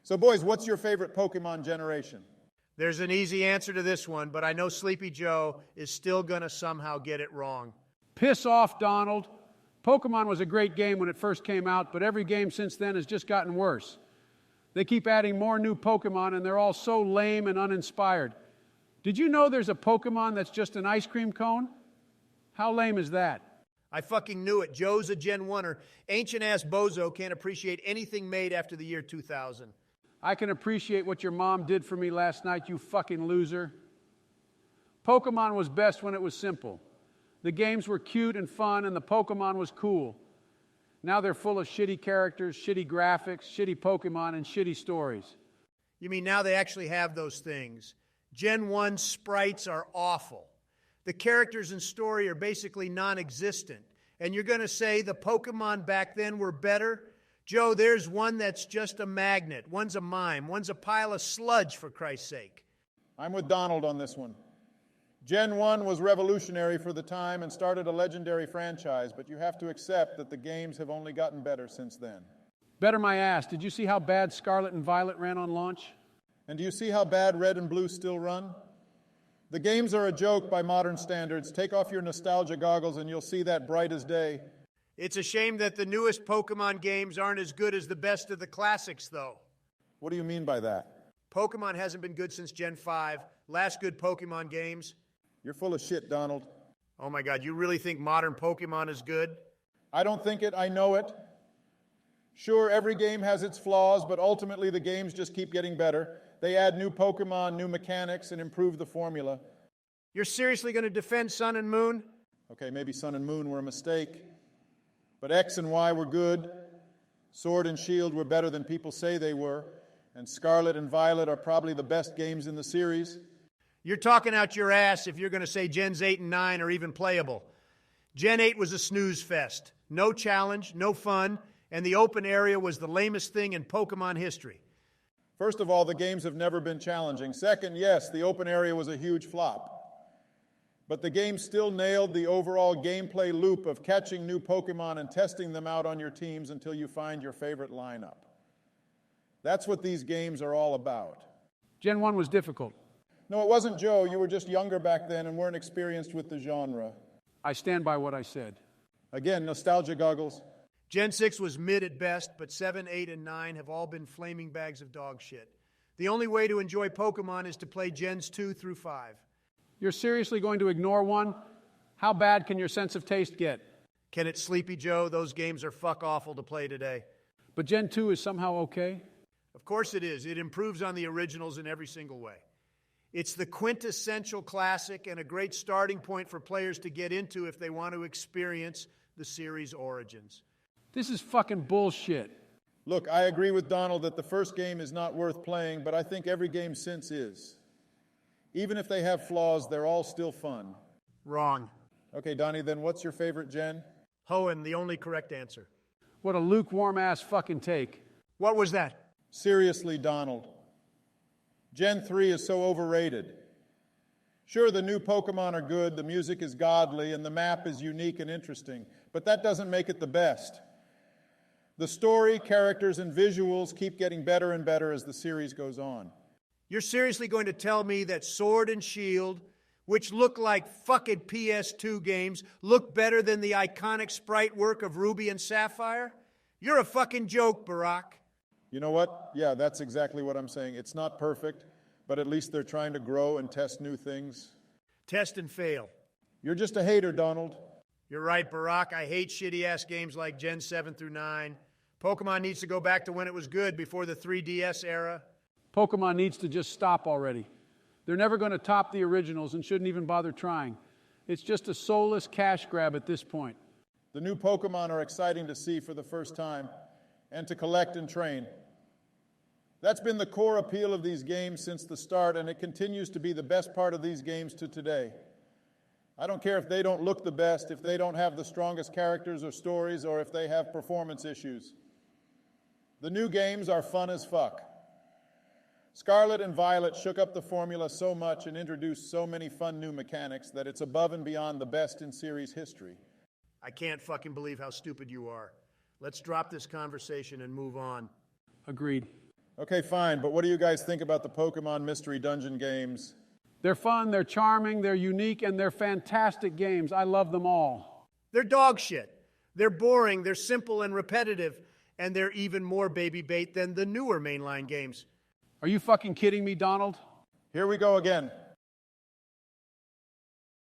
So boys, what's your favorite Pokemon generation? There's an easy answer to this one, but I know Sleepy Joe is still going to somehow get it wrong. Piss off, Donald. Pokemon was a great game when it first came out, but every game since then has just gotten worse. They keep adding more new Pokemon, and they're all so lame and uninspired. Did you know there's a Pokemon that's just an ice cream cone? How lame is that? I fucking knew it. Joe's a Gen 1er. Ancient-ass bozo can't appreciate anything made after the year 2000. I can appreciate what your mom did for me last night, you fucking loser. Pokemon was best when it was simple. The games were cute and fun, and the Pokemon was cool. Now they're full of shitty characters, shitty graphics, shitty Pokemon, and shitty stories. You mean now they actually have those things? Gen 1 sprites are awful. The characters and story are basically non-existent. And you're going to say the Pokemon back then were better? Joe, there's one that's just a magnet. One's a mime. One's a pile of sludge, for Christ's sake. I'm with Donald on this one. Gen 1 was revolutionary for the time and started a legendary franchise, but you have to accept that the games have only gotten better since then. Better my ass. Did you see how bad Scarlet and Violet ran on launch? And do you see how bad Red and Blue still run? The games are a joke by modern standards. Take off your nostalgia goggles and you'll see that bright as day. It's a shame that the newest Pokemon games aren't as good as the best of the classics, though. What do you mean by that? Pokemon hasn't been good since Gen 5. Last good Pokemon games. You're full of shit, Donald. Oh my God, you really think modern Pokemon is good? I don't think it, I know it. Sure, every game has its flaws, but ultimately the games just keep getting better. They add new Pokemon, new mechanics, and improve the formula. You're seriously going to defend Sun and Moon? Okay, maybe Sun and Moon were a mistake, but X and Y were good. Sword and Shield were better than people say they were, and Scarlet and Violet are probably the best games in the series. You're talking out your ass if you're going to say Gens 8 and 9 are even playable. Gen 8 was a snooze fest. No challenge, no fun, and the open area was the lamest thing in Pokemon history. First of all, the games have never been challenging. Second, yes, the open area was a huge flop. But the game still nailed the overall gameplay loop of catching new Pokemon and testing them out on your teams until you find your favorite lineup. That's what these games are all about. Gen 1 was difficult. No, it wasn't, Joe. You were just younger back then and weren't experienced with the genre. I stand by what I said. Again, nostalgia goggles. Gen 6 was mid at best, but 7, 8, and 9 have all been flaming bags of dog shit. The only way to enjoy Pokemon is to play Gens 2 through 5. You're seriously going to ignore one? How bad can your sense of taste get? Can it, Sleepy Joe? Those games are fuck awful to play today. But Gen 2 is somehow okay? Of course it is. It improves on the originals in every single way. It's the quintessential classic and a great starting point for players to get into if they want to experience the series' origins. This is fucking bullshit. Look, I agree with Donald that the first game is not worth playing, but I think every game since is. Even if they have flaws, they're all still fun. Wrong. Okay, Donnie, then what's your favorite gen? Hoenn, the only correct answer. What a lukewarm-ass fucking take. What was that? Seriously, Donald. Gen 3 is so overrated. Sure, the new Pokemon are good, the music is godly, and the map is unique and interesting, but that doesn't make it the best. The story, characters, and visuals keep getting better and better as the series goes on. You're seriously going to tell me that Sword and Shield, which look like fucking PS2 games, look better than the iconic sprite work of Ruby and Sapphire? You're a fucking joke, Barack. You know what? Yeah, that's exactly what I'm saying. It's not perfect, but at least they're trying to grow and test new things. Test and fail. You're just a hater, Donald. You're right, Barack. I hate shitty-ass games like Gen 7 through 9. Pokemon needs to go back to when it was good, before the 3DS era. Pokemon needs to just stop already. They're never going to top the originals and shouldn't even bother trying. It's just a soulless cash grab at this point. The new Pokemon are exciting to see for the first time and to collect and train. That's been the core appeal of these games since the start, and it continues to be the best part of these games to today. I don't care if they don't look the best, if they don't have the strongest characters or stories, or if they have performance issues. The new games are fun as fuck. Scarlet and Violet shook up the formula so much and introduced so many fun new mechanics that it's above and beyond the best in series history. I can't fucking believe how stupid you are. Let's drop this conversation and move on. Agreed. Okay, fine, but what do you guys think about the Pokemon Mystery Dungeon games? They're fun, they're charming, they're unique, and they're fantastic games. I love them all. They're dog shit. They're boring, they're simple and repetitive, and they're even more baby bait than the newer mainline games. Are you fucking kidding me, Donald? Here we go again.